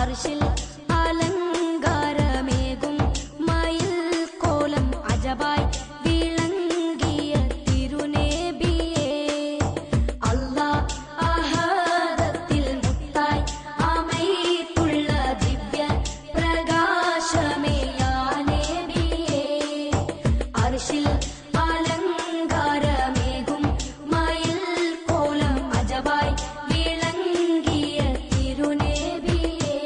അർശിൽ അലങ്കാരമേകും മയിൽ കോലം അജബായി വിളങ്ങിയ തിരുനബിയേ അല്ലാഹ് അഹദത്തിൽ മുത്തായി അമൈത്തുള്ള ദിവ്യ പ്രകാശമേ യാ നബിയേ അർശിൽ അലങ്കാരമേകും മയിൽ കോലം അജബായി വിളങ്ങിയ തിരുനബിയേ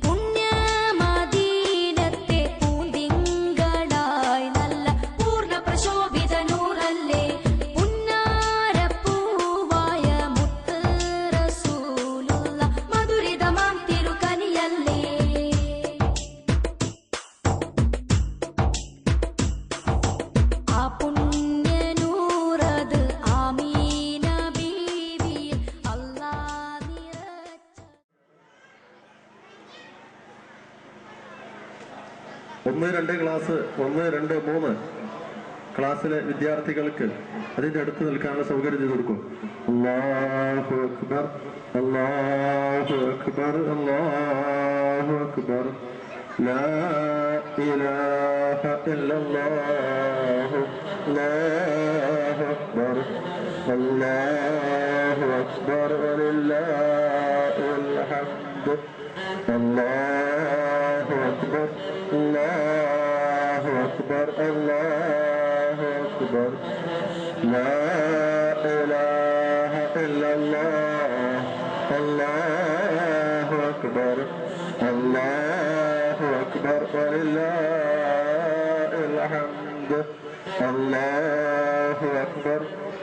പുണ്യമദീനത്തെ പൂന്തിങ്കളായി നല്ല പൂർണ്ണ പ്രശോഭിത നൂറല്ലേ പുന്നാരപ്പൂവായ മുത്ത് റസൂലുള്ള മധുരിതമാം തിരുകനിയല്ലേ ആ പുണ്യനൂറത് ആമീന ബീവിയിൽ അല്ലാഹ് നിറച്ച 1-2 ക്ലാസ് 1-2-3 ക്ലാസ്സിലെ വിദ്യാർത്ഥികൾക്ക് അതിന്റെ അടുത്ത് നിൽക്കാനുള്ള സൗകര്യം ചെയ്ത് കൊടുക്കും. അല്ലാഹു അക്ബർ അല്ലാഹു അക്ബർ അല്ലാഹു അക്ബർ ലാ ഇലാഹ ഇല്ലല്ലാഹു അല്ലാഹു അക്ബർ അല്ലാഹു അക്ബർ വലില്ലാഹിൽ ഹംദ് അല്ലാഹു അക്ബർ അല്ലാഹു അക്ബർ അല്ലാഹു അക്ബർ ലാ ഇലാഹ ഇല്ലല്ലാഹ് അല്ലാഹു അക്ബർ അല്ലാഹു അക്ബർ വലില്ലാഹിൽ ഹംദ് അല്ലാഹു അക്ബർ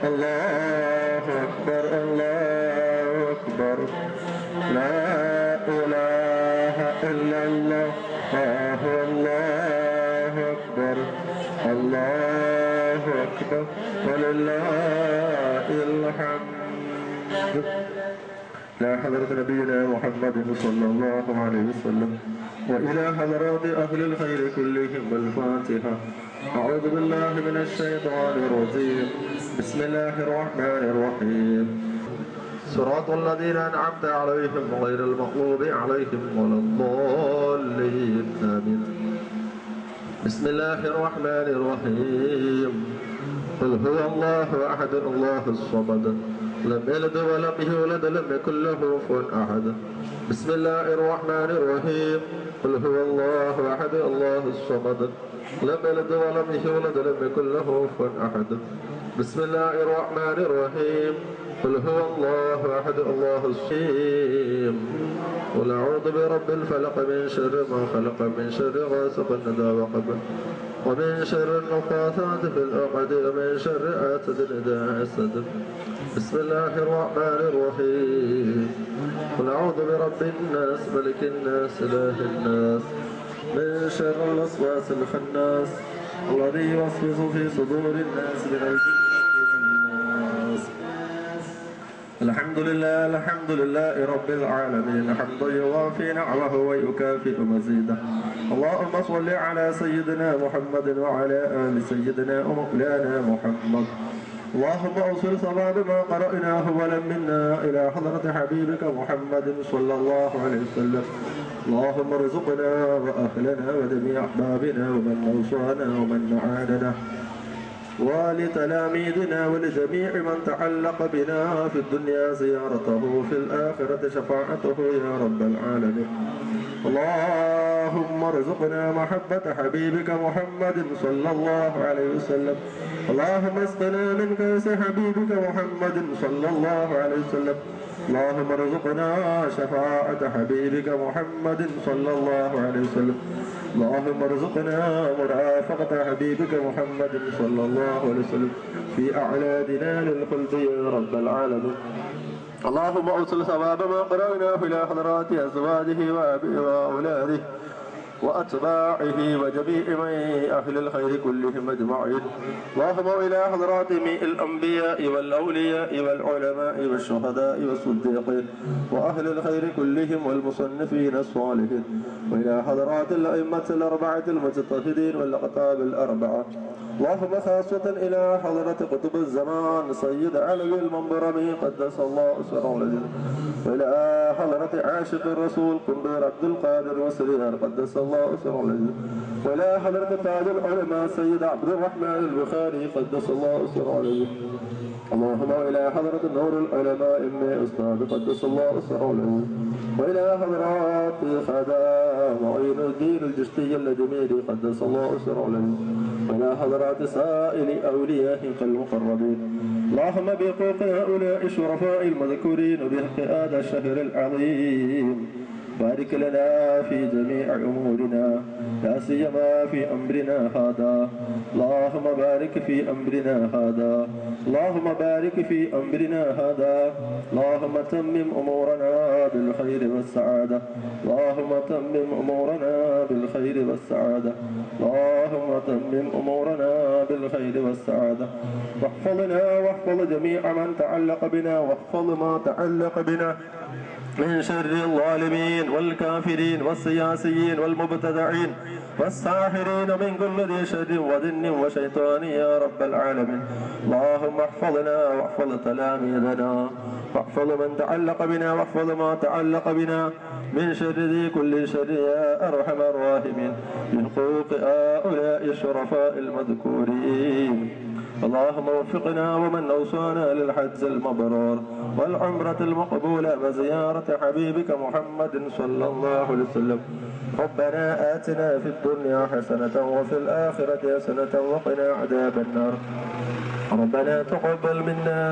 അല്ലാഹു അക്ബർ അല്ലാഹു അക്ബർ ലാ ഇലാഹ ഇല്ലല്ലാഹ് അല്ലാഹു അക്ബർ അല്ലാഹു അക്ബർ വലില്ലാഹിൽ ഹംദ് لا حضرة نبينا محمد صلى الله عليه وسلم وإلى حضرات أهل الخير كلهم الفاتحة. أعوذ بالله من الشيطان الرجيم. بسم الله الرحمن الرحيم. صراط الذين أنعمت عليهم غير المغضوب عليهم ولا الضالين آمين. بسم الله الرحمن الرحيم. قل هو الله أحد الله الصمد لم يلد ولم يولد لم يكن له كفوا أحد. بسم الله الرحمن الرحيم. قل هو الله أحد الله الصمد لم يلد ولم يولد لم يكن له كفوا أحد. بسم الله الرحمن الرحيم. قل هو الله أحد الله الصمد قل أعوذ برب الفلق من شر ما خلق من شر غاسق إذا وقب ومن شر النفاثات في العقد ومن شر حاسد إذا حسد. بسم الله الرحمن الرحيم. قل أعوذ برب الناس ملك الناس إله الناس من شر الوسواس الخناس الذي يوسوس في صدور الناس من الجنة والناس. الحمد لله رب العالمين حمدا يوافي نعمه ويكافئ مزيده. اللهم صل على سيدنا محمد وعلى آل سيدنا ومولانا محمد. اللهم اوصل ثواب ما قرأناه ولمنا إلى حضرة حبيبك محمد صلى الله عليه وسلم. اللهم ارزقنا وأهلنا وجميع أحبابنا ومن أوصانا ومن أعاننا ولتلاميذنا ولجميع من تعلق بنا في الدنيا زيارته في الآخرة شفاعته يا رب العالمين. اللهم ارزقنا محبة حبيبك محمد صلى الله عليه وسلم. اللهم اسقنا من كأس حبيبك محمد صلى الله عليه وسلم. اللهم ارزقنا شفاعة حبيبك محمد صلى الله عليه وسلم. اللهم ارزقنا مرافقة حبيبك محمد صلى الله عليه وسلم في أعلى دنان الخلد يا رب العالمين. اللهم اوصل ثواب ما قرأناه إلى حضرات أزواجه وأولاده وأتباعه وجميع أهل الخير كلهم أجمعين. اللهم إلى حضرات جميع الأنبياء والأولياء والعلماء والشهداء والصديقين وأهل الخير كلهم والمصنفين الصالحين، وإلى حضرات الأئمة الأربعة المجتهدين والأقطاب الأربعة. اللهم خاصة إلى حضرة قطب الزمان سيد علوي المنبرمي قدس الله سره العزيز، وإلى حضرة عاشق الرسول قنبير عبد القادر وسريار قدس الله سره العزيز، وإلى حضرة تاج العلماء سيد عبد الرحمن البخاري قدس الله سره العزيز. اللهم إلى حضرة نور العلماء إمي أستاذ قدس الله سره العزيز، وإلى حضرات خدام معين الدين الجشتي الجميل قدس الله سره العزيز، وإلى حضرات سائر أوليائك المقربين. اللهم بحقوق هؤلاء الشرفاء المذكورين وبحق هذا الشهر العظيم بارك لنا في جميع أمورنا لا سيما في أمرنا هذا. اللهم بارك في أمرنا هذا، اللهم بارك في أمرنا هذا. اللهم تمم أمورنا بالخير والسعادة، اللهم تمم أمورنا بالخير والسعادة، اللهم تمم أمورنا بالخير والسعادة. واحفظنا واحفظ جميع من تعلق بنا، واحفظ ما تعلق بنا من شر الظالمين والكافرين والسياسيين والمبتدعين والساحرين من كل ذي شر وجن وشيطان يا رب العالمين. اللهم احفظنا واحفظ تلاميذنا، واحفظ من تعلق بنا، واحفظ ما تعلق بنا من شر ذي كل شر يا أرحم الراحمين بحقوق هؤلاء الشرفاء المذكورين. اللهم وفقنا ومن أوصانا للحج المبرور والعمرة المقبولة وزيارة حبيبك محمد صلى الله عليه وسلم. ربنا آتنا في الدنيا حسنة وفي الآخرة حسنة وقنا عذاب النار. ربنا تقبل منا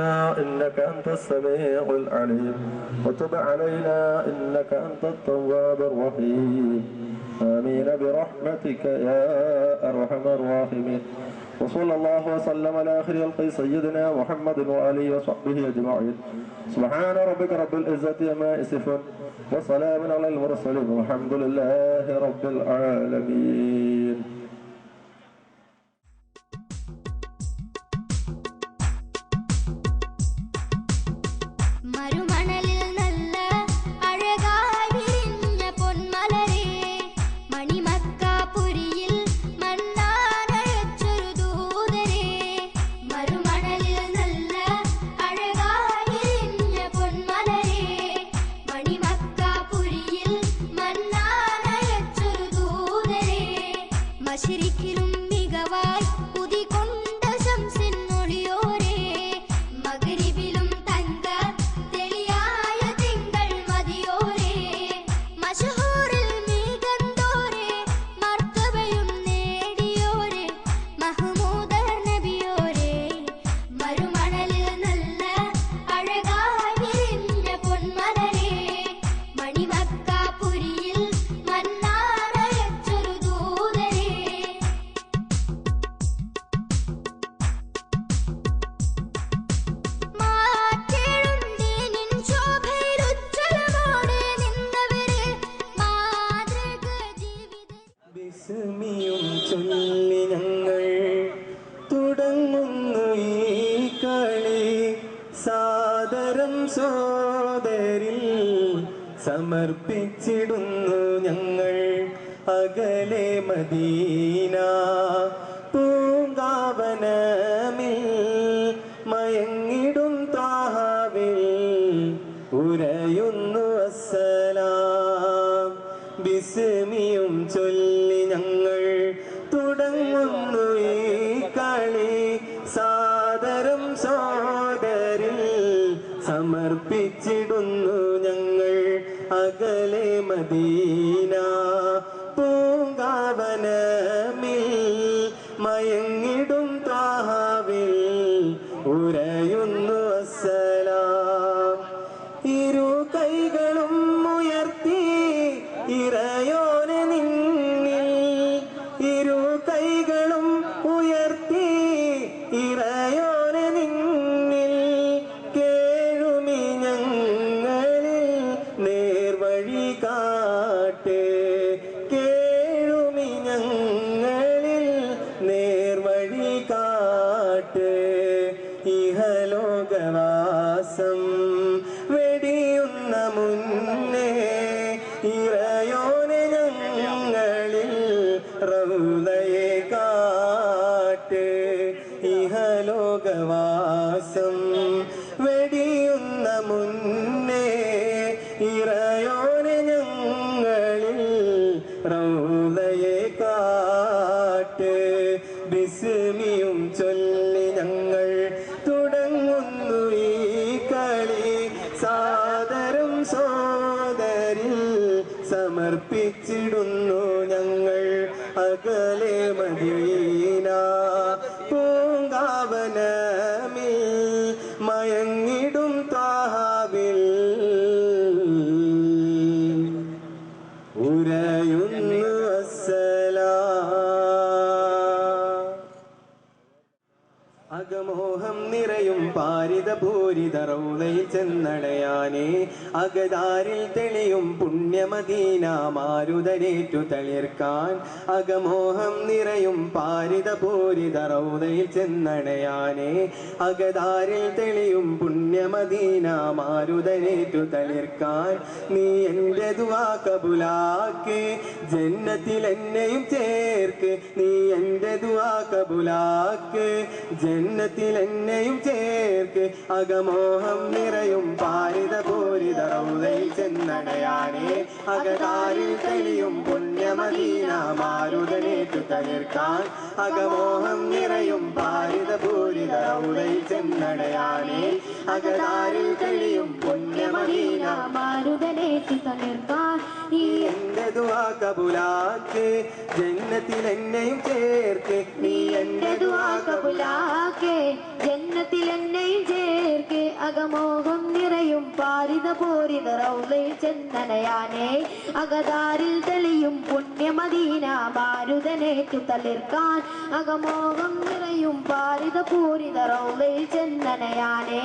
إنك أنت السميع العليم، وتب علينا إنك أنت التواب الرحيم. آمين برحمتك يا أرحم الراحمين. وصلى الله وسلم على خير خلق سيدنا محمد وآله وصحبه أجمعين. سبحان ربك رب العزة عما يصفون وسلام على المرسلين والحمد لله رب العالمين. സമർപ്പിച്ചിടുന്നു ഞങ്ങൾ അകലെ മദീന പൂങ്കാവനമിൽ മയങ്ങിടും താഹാവിൽ ഉരയുന്നു അസ്സലാം. ബിസ്മിയും ചൊല്ലി ഞങ്ങൾ തുടങ്ങുന്നു ഈ കളി സാദരം സോദരിൽ സമർപ്പിച്ചിടുന്നു ഞങ്ങൾ അകലെ മദീന പൂങ്കാവനമിൽ മയങ്ങിടും താഹാവിൽ ഉരയുന്നു അസ്സലാം. ഇരു കൈകളും ഉയർത്തി ഇറയോനെ നിന്നിൽ, ഇരു കൈകളും ഉയർത്തി ഇറയോനെ നിന്നിൽ കേഴുമി ഞങ്ങളിൽ നേർവഴി കാട്ടേ, കേഴുമി റൗളയെ കാട്ട്. ബിസ്മിയും ചൊല്ലി ഞങ്ങൾ തുടങ്ങുന്നു ഈ കളി. സാദരം സോദരിൽ സമർപ്പിച്ചിടുന്നു ഞങ്ങൾ. അകലെ മദീന പൂങ്കാവനമിൽ മയങ്ങിടും ത്വാഹാവിൽ ഉരയുന്നു അസ്സലാം. അകമോഹം നിറയും പാരിത പൂരിത റൗളയിൽ ചെന്നടയാനേ. അകതാരിൽ തെളിയും പുണ്യമദീന മാരുതരേറ്റു തളിർക്കാൻ. അകമോഹം നിറയും പാരിത പൂരിത റൗളയിൽ ചെന്നടയാനേ. അകതാരിൽ തെളിയും പുണ്യമദീന മാരുതരേറ്റു തളിർക്കാൻ. നീ എൻ്റെ ദുആ കബൂലാക്ക്, ജന്നത്തിൽ എന്നെയും ചേർക്ക്. നീ എൻ്റെ ദുആ കബൂലാക്ക്, ജന്നത്തിൽ എന്നെയും ചേർക്ക്. അകമോഹം നിറയും പാരിത പൂരിത റൗളയിൽ ചെന്നടയാനേ. അകതാരിൽ തെളിയും പുണ്യമദീന മാരുതനേറ്റു തളിർക്കാൻ. അകമോഹം നിറയും പാരിത പൂരിത റൗളയിൽ ചെന്നടയാനേ. അകതാരിൽ തെളിയും പുണ്യമദീന മാരുതനേറ്റു തളിർക്കാൻ. നീ എൻ്റെ ദുആ കബൂലാക്ക്, ജന്നത്തിൽ എന്നെയും ചേർക്ക്. നീ എൻ്റെ ദുആ കബൂലാക്ക്, ജന്നത്തിൽ എന്നെയും ചേർക്ക്. അകമോഹം നിറയും പാരിത പൂരിത റൗളയിൽ ചെന്നടയാനേ. അകതാരിൽ തെളിയും പുണ്യമദീന മാരുതനേറ്റു തളിർക്കാൻ. അകമോഹം നിറയും പാരിത പൂരിത റൗളയിൽ ചെന്നടയാനേ.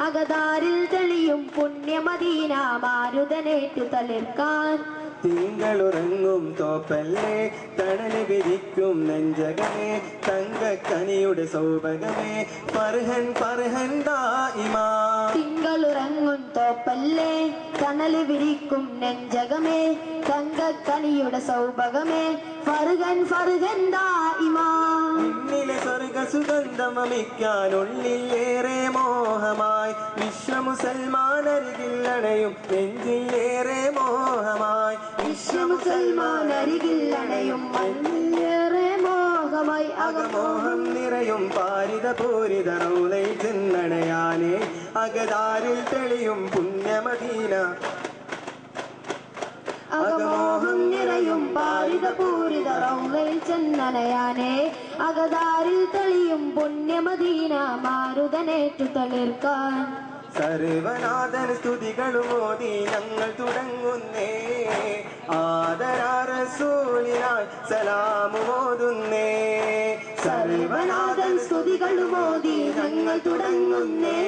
അകതാരിൽ തെളിയും പുണ്യമദീന മാരുതനേറ്റു തളിർക്കാൻ. തിങ്കളുറങ്ങും തോപ്പല്ലേ, തണല് വിരിക്കും നെഞ്ചകമേ. തങ്കക്കനിയുടെ സൗഭഗമേ, ഫർഹൻ ഫർഹൻ ദായിമാ. തിങ്കളുറങ്ങും തോപ്പല്ലേ, തണല് വിരിക്കും നെഞ്ചകമേ. തങ്കക്കനിയുടെ സൗഭഗമേ, ഫർഹൻ ഫർഹൻ ദായിമാ. നിന്നിലെ സ്വർഗ സുഗന്ധമമിക്കാനുള്ളിൽ ഏറെ മോഹമായി. വിശ്വമുസൽമാനരികിൽ അണയും നെഞ്ചിൽ ഏറെ മോഹമായി. വിശ്വമുസൽമാനരികിൽ അണയും മണ്ണിലേറെ മോഹമായി. അകമോഹം നിറയും പാരിത പൂരിത റൗളയിൽ ചെന്നടയാനേ. അകതാരിൽ തെളിയും പുണ്യമദീന. അകമോഹം നിറയും പാരിത പൂരിത റൗളയിൽ ചെന്നടയാനേ. അകതാരിൽ തെളിയും പുണ്യമദീന മാരുതനേറ്റു തളിർക്കാൻ. സർവനാഥൻ സ്തുതികളും ഓതി ഞങ്ങൾ തുടങ്ങുന്നേ. ആദരാ റസൂലിനാൽ സലാമുമോതുന്നേ. സർവനാഥൻ സ്തുതികളും ഓതി ഞങ്ങൾ തുടങ്ങുന്നേ.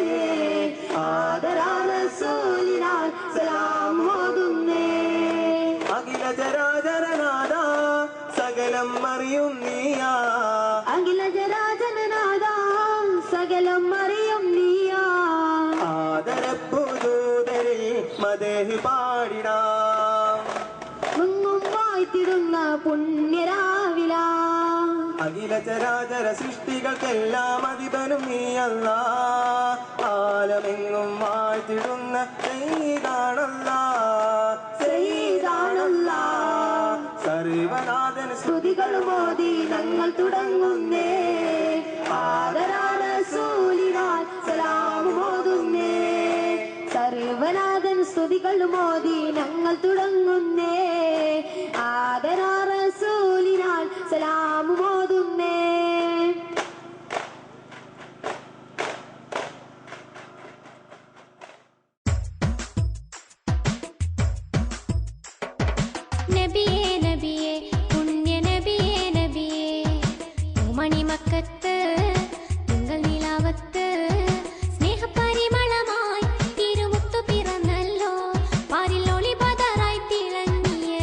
ആദരാ റസൂലിനാൽ സലാമോതുന്നേ. അഖില ചരാചരനാഥ സകലം അറിയും നീയാ. അഖില ചരാചരനാഥ സകലം അറിയും നീയാ. ആദരപ്പുദൂതരിൽ മദഹ് പാടിടാം. മുങ്ങും വാഴ്ത്തിടുന്ന പുണ്യരാവില. അഖില ചരാചര സൃഷ്ടികൾക്കെല്ലാം അധിപനും നീ അല്ലാ. ആലമെങ്ങും വാഴ്ത്തിടുന്ന സയ്യിദാണല്ലാ, സയ്യിദാണല്ലാ. സർവനാഥൻ സ്തുതികളും ഓതി ഞങ്ങൾ തുടങ്ങുന്നേ. ആദരാ റസൂലിനാൽ സലാമുമോതുന്നേ. സർവനാഥൻ സ്തുതികളും ഓതി ഞങ്ങൾ തുടങ്ങുന്നേ. ആദരാ റസൂലിനാൽ സലാമുമോതുന്നേ. നബിയേ നബിയേ പുണ്യ നബിയേ നബിയേ മണിമക്കത്ത് തിങ്കൾ നിലാവത്ത് സ്നേഹപരിമളമായി തിരുമുത്തു പിറന്നല്ലോ. പാരിൽ ഒളി പതറായി തിളങ്ങിയ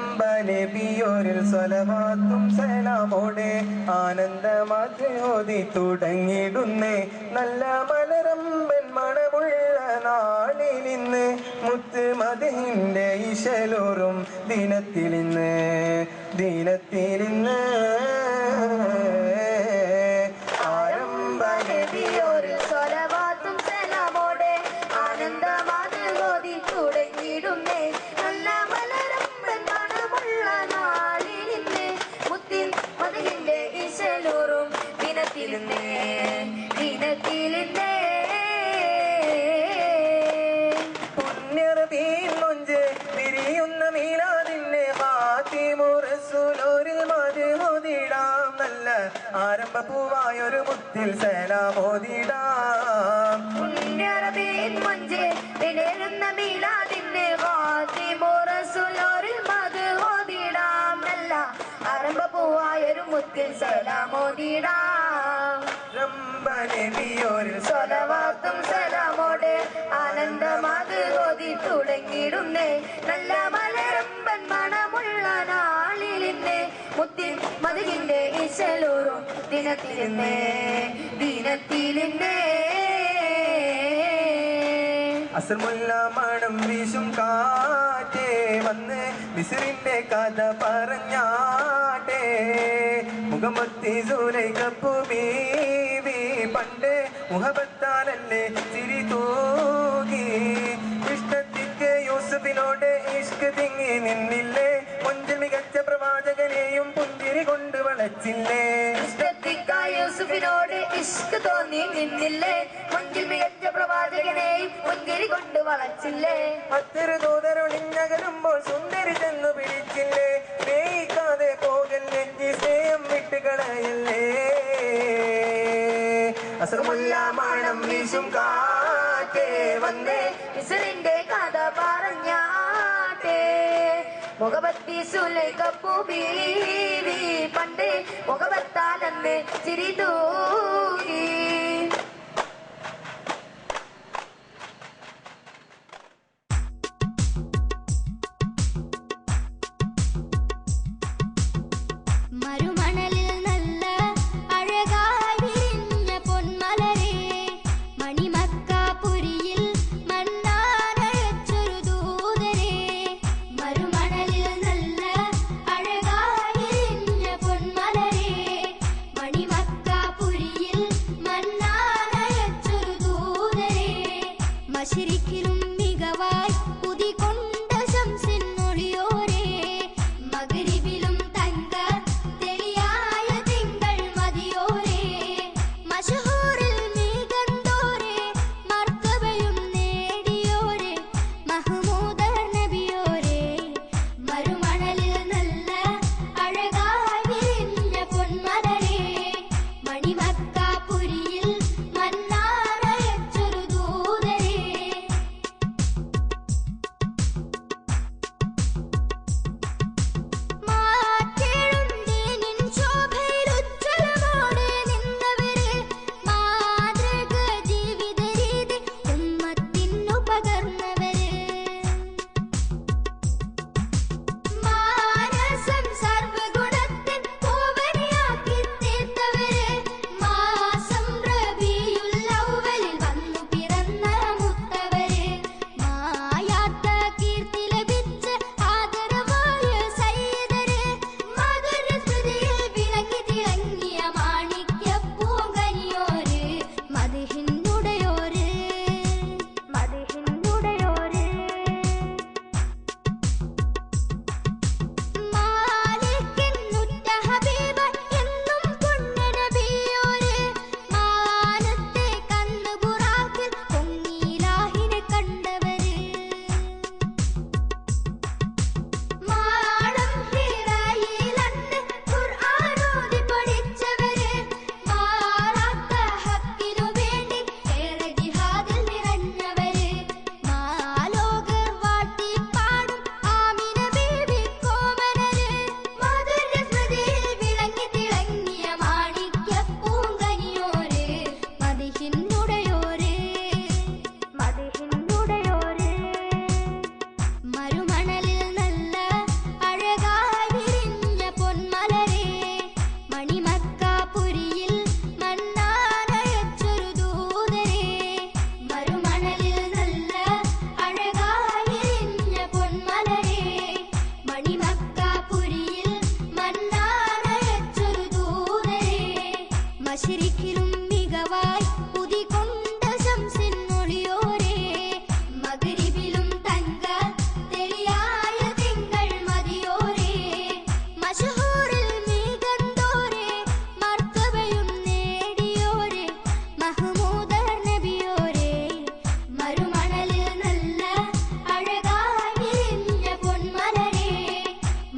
ആരംഭനബിയോരിൽ സ്വലവാത്തും സലാമോടെ ആനന്ദമാദ്യോതി തുടങ്ങിടുന്നേ നല്ല മലരമ്പൻ മണമുള്ള നാളിലിന്ന് മുത്ത് മദഹിന്റെ ഇശലോറും ദിനത്തിലിന്ന് ആരംഭനബിയോരിൽ സ്വലവാത്തും സലാമോടെ ആനന്ദമാദ്യോതി തുടങ്ങിടുന്നേ നല്ല മലരമ്പൻ മണമുള്ള നാളിലിന്ന് മുത്തിൻ മദഹിന്റെ ഇശലോറും ദിനത്തിലിന്ന് പുണ്യറബീൽ മൊഞ്ച് വിരിയുന്ന മീലാദിന്റെ ഫാത്തിമുറസൂലോരിൽ മദ്ഹോദിടാം നല്ല ആരംഭ പൂവായൊരു മുത്തിൽ സലാമോദിടാം. പുണ്യറബീൽ മൊഞ്ച് വിരിയുന്ന മീലാദിന്റെ ഫാത്തിമുറസൂലോരിൽ മദ്ഹോദിടാം നല്ല ആരംഭ പൂവായൊരു മുത്തിൽ സലാമോദിടാം. നബിയോരിൽ സ്വലവാത്തും സലാമോടെ ആനന്ദമാദ്യോതി തുടങ്ങിടുന്നേ നല്ല മലരമ്പൻ മണമുള്ള നാളിലിന്ന് മുത്തിൻ മദഹിന്റെ ഇശലൂറും ദിനത്തിലിന്ന് അസർമുല്ല മണം വീശും കാറ്റേ വന്ന് മിസ്രിന്റെ കഥ പറഞ്ഞാട്ടെ മുഖമത്തി സുലൈഖപ്പു ബീവി പണ്ട് മുഹബത്താലല്ലേ ചിരി തൂകി ഇഷ്ടത്തിക്ക് യൂസുഫിനോട് ഇഷ്ക് തിങ്ങി നിന്നില്ലേ മുഞ്ചിൽ മികച്ച പ്രവാചകനെയും പുഞ്ചിരി കൊണ്ട് വളച്ചില്ലേ യൂസുഫിനോട് ഇഷ്ക് തോന്നി നിന്നില്ലേ മുഞ്ചിൽ മികച്ച പ്രവാചകനെയും പുഞ്ചിരി കൊണ്ട് വളച്ചില്ലേ അത്തിരു ദൂതരൊളിഞ്ഞകലുമ്പോൾ സുന്ദരി ചെന്നു പിടിച്ചില്ലേ സ്നേഹിക്കാതെ പോകല്ലേ ഈ സ്നേഹം വിട്ടുകളയല്ലേ അസർമുല്ല മണം വീശും കാറ്റേ വന്നേ മിസ്രിന്റെ കഥ പറഞ്ഞാട്ടെ മുഖപത്തി സുലൈഖപ്പു ബീവി പണ്ട് മുഖപത്താലെന്ന് ചിരി തൂകി മരുമണലിൽ നല്ല അഴകായി വിരിഞ്ഞ പൊന്മലരേ മണിമക്കാപുരിയിൽ മന്നാനയച്ചൊരു ദൂതരേ മരുമണലിൽ നല്ല അഴകായി വിരിഞ്ഞ പൊന്മലരേ മണിമക്കാപുരിയിൽ മശരിക്കിലും മികവായി ഉദികൊണ്ട ശംസിൻ ഒളിയോരേ മഗ്രിബിലും തങ്ക തെളിയായ തിങ്കൾ മതിയോരേ മശഹൂറിൽ മികന്തോരേ മർത്തബയും നേടിയോരേ മഹ്മൂദ നബിയോരേ മരുമണലിൽ നല്ല അഴകായി വിരിഞ്ഞ പൊന്മലരേ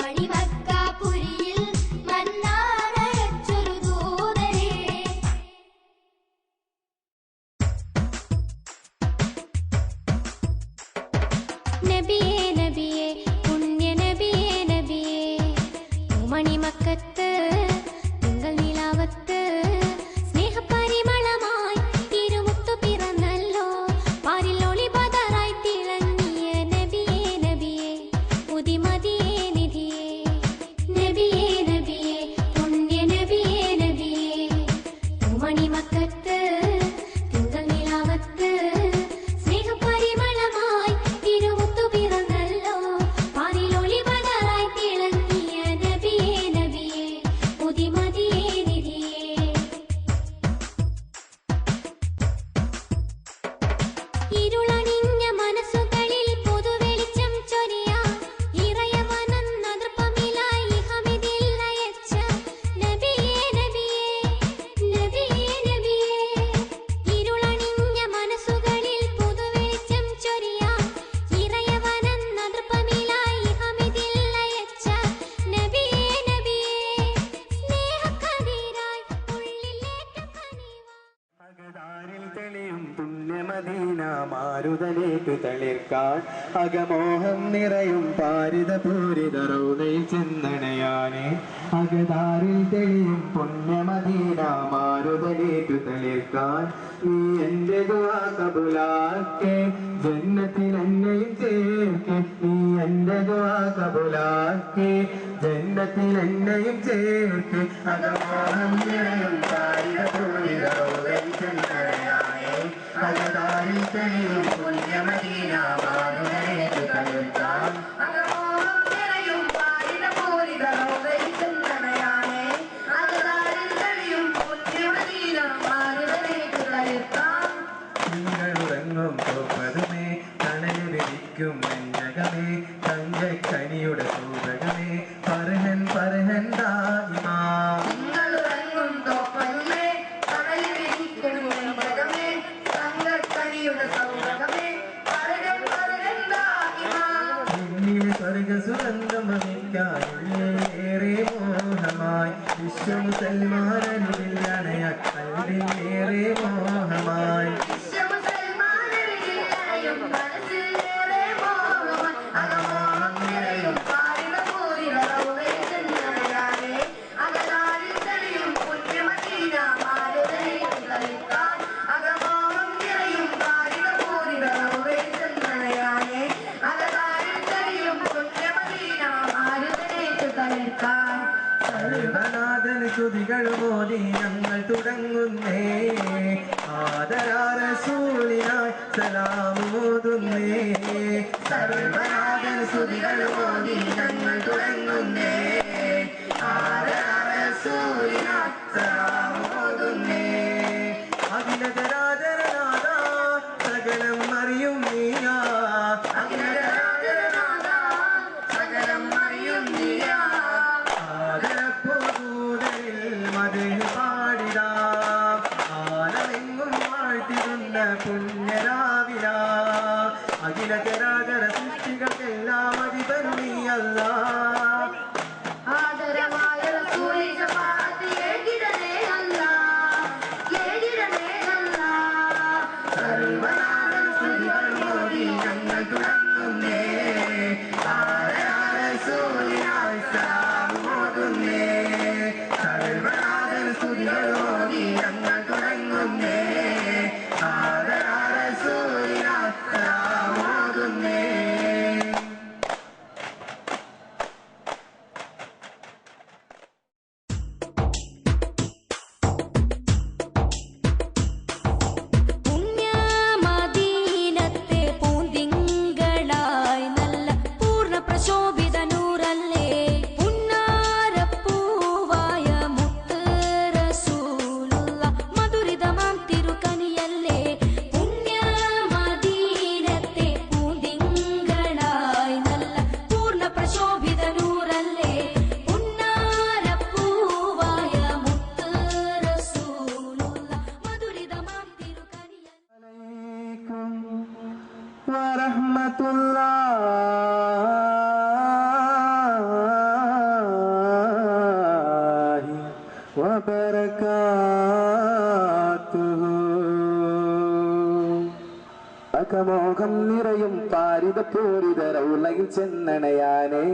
മണിമക്കാപുരിയിൽ മന്നാനയച്ചൊരു ദൂതരേ നബിയേ നബിയേ പുണ്യ നബിയേ നബിയേ മണിമക്കത്ത് തിങ്കൾ നിലാവത്ത് സ്നേഹപരിമളമായി തിരുമുത്തു പിറന്നല്ലോ പാരിൽ ഒളി പതറായി തിളങ്ങിയ നബിയേ നബിയേ ഉദിമതിയേ നിധിയേ നബിയേ നബിയേ പുണ്യ നബിയേ നബിയേ മണിമക്കത്ത് തിങ്കൾ നിലാവത്ത് സ്നേഹപരിമളമായി തിരുമുത്തു പിറന്നല്ലോ പാരിൽ ഒളി പതറായി തിളങ്ങിയ നബിയേ നബിയേ ഉദിമതിയേ നിധിയേ ഇരുളണിഞ്ഞ മനസ്സുകളിൽ പുതുവെളിച്ചം ചൊരിയാൻ ഇറയവനൻ നൃപ്പമിലായി ഹമിദിൽ നയിച്ച നബിയേ നബിയേ നബിയേ നബിയേ ഇരുളണിഞ്ഞ മനസ്സുകളിൽ പുതുവെളിച്ചം ചൊരിയാൻ ഇറയവനൻ നൃപ്പമിലായി ഹമിദിൽ നയിച്ച നബിയേ നബിയേ സ്നേഹക്കതിരായി ഉള്ളിലേറ്റം കനിവാ അകതാരിൽ തെളിയും പുണ്യമദീന മാരുതലേക്ക് തളിർക്കാൻ അകമോഹം നിറയും പാരിത പൂരിത റൗദയിൽ ചെന്നണയാനേ അകതാരിൽ തെളിയും പുണ്യമദീന മാരുതലേക്ക് തളിർക്കാൻ നീ എന്റെ ദുആ കബൂലാക്കേ ജന്നത്തിൽ എന്നെയും ചേർക്കേ നീ എന്റെ ദുആ കബൂലാക്കേ ജന്നത്തിൽ എന്നെയും ചേർക്കേ അകമോഹം നിറയും പാരിത പൂരിത റൗദയിൽ ചെന്നണയാനേ അകതാരിൽ തെളിയും പുണ്യമദീന മാരുതലേക്ക് തളിർക്കാൻ അകമോഹം നിറയും പാരിത പൂരിത റൗദയിൽ ചെന്നണയാനേ അകതാരിൽ തെളിയും പുണ്യമദീന മാരുതലേക്ക് തളിർക്കാൻ നിങ്ങളുറങ്ങും തോപ്പതുമേ തണല് വിരിക്കും നെഞ്ചകമേ തങ്കക്കനിയുടെ സൂതകമേ പരഹൻ പരഹൻ ദായിമാ നിങ്ങളുറങ്ങും തോപ്പതുമേ തണലിൽ വിരിക്കും നെഞ്ചകമേ തങ്കക്കനിയുടെ സൗരഭമേ പരകൻ പരകൻ ദായിമാ എന്നിൽ സ്വർഗ സുഗന്ധം വമിക്കാനുള്ളേറെ മോഹമായി വിശ്വമുസൽമാനിൽ അണയ കൽവിലേറെ മോഹമായി വിശ്വമുസൽമാനരിലെയും മനസ്സിലേറെ മോഹമായി അകമോഹം നിറയും പാരിത പൂരിത റൗദയിൽ ചെന്നണയാനേ അകതാരിൽ തെളിയും പുണ്യമദീന മാരുതലേക്ക് തളിർക്കാൻ അകമോഹം നിറയും പാരിത പൂരിത റൗദയിൽ ചെന്നണയാനേ അകതാരിൽ തെളിയും പുണ്യമദീന മാരുതലേക്ക് തളിർക്കാൻ സർവനാഥൻ സ്തുതികൾ മോദി ഞങ്ങൾ തുടങ്ങുന്നേ ആദരാരസൂലിനായി സലാമോതുന്നേ സർവനാഥൻ സ്തുതികൾ മോദി ഞങ്ങൾ തുടങ്ങുന്നേ ആദരാരസൂലിനായി സലാമോതുന്നേ അഖിലജരാജരനാഥ സകലം അറിയും നീയാ അഖിലരാജനാഥ സകലം അറിയും നീയാ ആദരപ്പൂതലിൽ മധു പാടിടാം ആലമെങ്ങും വാഴ്ത്തിരുന്ന പുണ്യരാവില അഖില ചരാചര സൃഷ്ടികൾക്കെല്ലാം അധിപൻ നീയല്ല ആദരമായ റസൂലി ശഫാഅത്ത് ഏകിടണേ അല്ലാഹ് ഏകിടണേ അല്ലാഹ് സർവനാഥൻ സ്തുതികൾ മോദി ഞങ്ങൾ തുടങ്ങുന്നേ ആദരാരസൂലിനായി സലാമോതുന്നേ സർവനാഥൻ സ്തുതികൾ മോദി ഞങ്ങൾ തുടങ്ങുന്നേ ആദരാരസൂലിനായി സലാമോതുന്നേ പൂർണ്ണ പ്രശോഭിത നൂറല്ലേ പുന്നാരപ്പൂവായ മുത്ത് റസൂലുള്ളാഹ് വറഹ്മത്തുള്ളാഹി വബറകാതുഹു. അകമോഹം നിറയും പാരിതപൂരിത റൗളയിൽ ചെന്നണയാനെ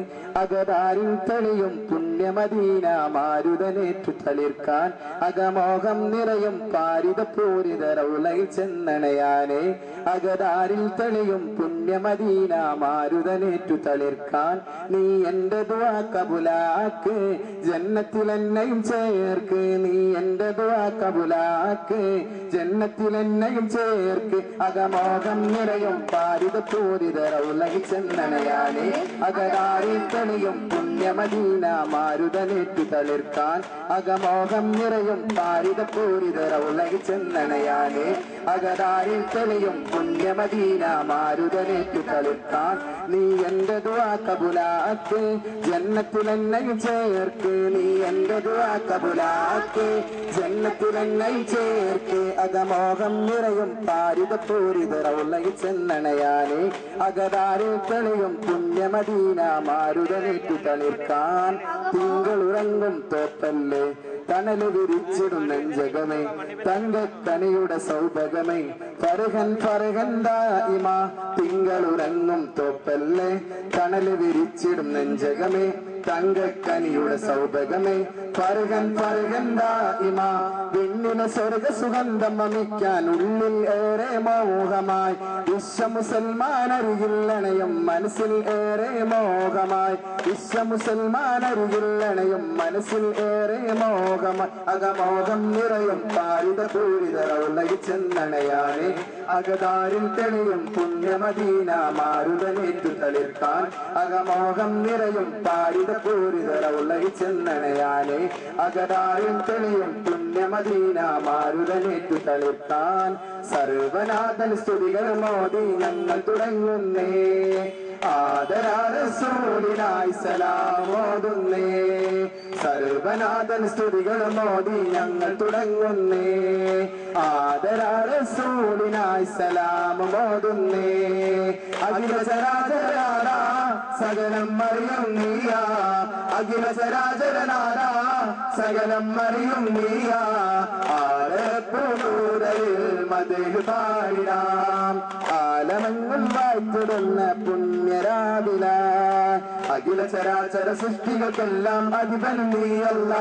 അകതാരിൽ തെളിയും പുണ്യമദീന മാരുതനേറ്റു തളിർക്കാൻ. അകമോഹം നിറയും പാരിതപൂരിത റൗളയിൽ ചെന്നണയാനെ അകതാരിൽ തെളിയും പുണ്യമദീന മാരുതനേറ്റു തളിർക്കാൻ. നീ എന്റെ ദുആ കബൂലാക്ക്, ജന്നത്തിൽ എന്നെയും ചേർക്ക്. നീ എന്റെ ദുആ കബൂലാക്ക്, ജന്നത്തിൽ എന്നെയും ചേർക്ക്. അകമോഹം നിറയും പാരിതപൂരിത റൗളയിൽ ചെന്നണയാനെ അകതാരിൽ തെളിയും പുണ്യമദീന മാരുതനേറ്റു തളിർക്കാൻ. അകമോഹം നിറയും പാരിതപൂരിത റൗളയിൽ ചെന്നണയാനെ അകതാരിൽ തെളിയും പുണ്യമദീന മാരുതനേറ്റു തളിർക്കാൻ. നീ എന്റെ ദുആ കബൂലാക്ക്, ജന്നത്തിൽ എന്നെയും ചേർക്ക്. നീ എന്റെ ദുആ കബൂലാക്ക്, ജന്നത്തിൽ എന്നെയും ചേർക്ക്. അകമോഹം നിറയും പാരിതപൂരിത റൗളയിൽ ചെന്നണയാനെ അകതാരിൽ തെളിയും പുണ്യമദീന മാരുതനേറ്റു തളിർക്കാൻ. തിങ്കളുറങ്ങും തോപ്പല്ലേ തണല് വിരിച്ചിടും നെഞ്ചകമേ തങ്കക്കനിയുടെ സൗഭഗമേ ഫർഹൻ ഫർഹൻ ദായിമ. തിങ്കളുറങ്ങും തോപ്പല്ലേ തണല് വിരിച്ചിടും നെഞ്ചകമേ തങ്കക്കനിയുടെ സൗഭഗമേ ഫർഹൻ ഫർഹൻ ദായിമ. വിണ്ണിലെ സ്വർഗ സുഗന്ധം വമിക്കാൻ ഉള്ളിൽ ഏറെ മോഹമായി വിശ്വമുസൽമാൻ അരികില്ലണയും മനസ്സിൽ ഏറെ മോഹമായി. വിശ്വമുസൽമാൻ അരികില്ലണയും മനസ്സിൽ ഏറെ മോഹമായി. അകമോഹം നിറയും പാരിതപൂരിത റൗളയിൽ ചെന്നണയാനെ അകതാരിൽ തെളിയും പുണ്യമദീന മാരുതനേറ്റു തളിർക്കാൻ. അകമോഹം നിറയും പാരിതപൂരിത റൗളയിൽ ചെന്നണയാനെ അകതാരിൽ തെളിയും പുണ്യമദീന മാരുതനേറ്റു തളിർക്കാൻ. സർവനാഥൻ സ്തുതികൾ മോദി ഞങ്ങൾ തുടങ്ങുന്നേ ആദരാറസൂലിനായി സലാമോതുന്നേ. സർവനാഥൻ സ്തുതികൾ മോദി ഞങ്ങൾ തുടങ്ങുന്നേ ആദരാറസൂലിനായി സലാമോതുന്നേ. അഖില ചരാചരനാഥ സകലം അറിയും നീയാ, അഖില ചരാചരനാഥ സകലം അറിയും നീയാ. ആരപ്പൂരയിൽ മദഹ് പാടിടാം ആലമങ്ങും വാഴ്ത്തിടുന്ന പുണ്യരാവില. അഖില ചരാചര സൃഷ്ടികൾക്കെല്ലാം അധിപൻ നീയല്ല,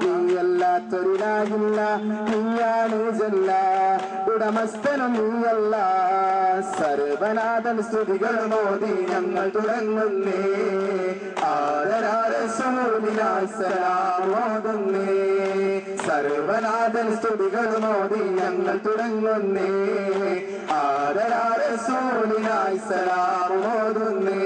നീയല്ലാത്തൊരിലാകില്ല, നീയാണ് ജല്ല, ഉടമസ്ഥനും നീയല്ല. സർവനാഥൻ സ്തുതികൾ മോദി ഞങ്ങൾ തുടങ്ങുന്നേ ആദരാറസൂലിനായി സലാമോതുന്നേ. സർവനാഥൻ സ്തുതികൾ മോദി ഞങ്ങൾ തുടങ്ങുന്നേ ആദരാറസൂലിനായി സലാമോതുന്നേ.